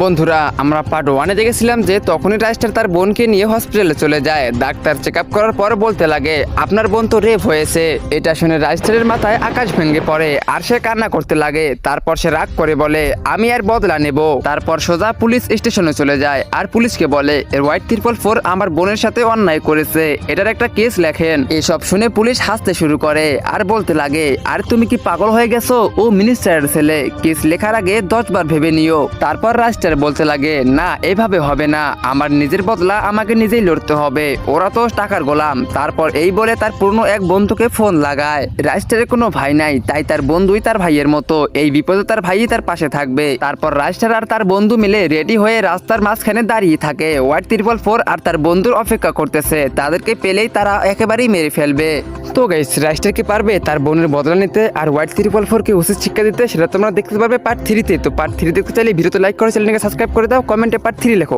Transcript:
বন্ধুরা আমরা পার্ট 1-এ দেখেছিলাম যে তখনই রাইস্টার তার বোনকে নিয়ে হসপিটালে চলে যায়। ডাক্তার চেক আপ করার পর বলতে লাগে আপনার বোন তো রেপ হয়েছে। এটা শুনে রাইস্টারের মাথায় আকাশ ভেঙে পড়ে আর সে কান্না করতে লাগে। তারপর সে রাগ করে বলে আমি আর বদলা নেব। তারপর সোজা পুলিশ স্টেশনে চলে যায় আর পুলিশকে বলে হোয়াইট 444 আমার বোনের সাথে অন্যায় করেছে, এটার একটা কেস লেখেন। এসব শুনে পুলিশ হাসতে শুরু করে আর বলতে লাগে আর তুমি কি পাগল হয়ে গেছো, ও মিনিস্টারের ছেলে, কেস লেখার আগে 10 বার ভেবে নিও। তারপর রাইস্টার বলতে লাগে না এভাবে হবে না, আমার নিজের বদলা আমাকে নিজেই লড়তে হবে, ওরা তো টাকার গোলাম। তারপর এই বলে তার পুরনো এক বন্ধুকে ফোন লাগায়। রাইস্টারের কোনো ভাই নাই, তাই তার বন্ধুই তার ভাইয়ের মতো, এই বিপদে তার ভাইই তার পাশে থাকবে। তারপর রাইস্টার আর তার বন্ধু মিলে রেডি হয়ে রাস্তার মাঝখানে দাঁড়িয়ে থাকে। হোয়াইট 444 আর তার বন্ধুর অপেক্ষা করতেছে, তাদেরকে পেলেই তারা একেবারেই মেরে ফেলবে। তো গাইস রাইস্টার কি পারবে তার বোনের বদলা নিতে আর হোয়াইট 444 কে উচিত শিক্ষা দিতে, সেটা তোমরা দেখতে পারবে পার্ট 3-তে। তো পার্ট 3 দেখতে চাইলে ভিডিওতে লাইক করে চ্যানেলকে সাবস্ক্রাইব করে দাও, কমেন্টে পার্ট 3 লেখো।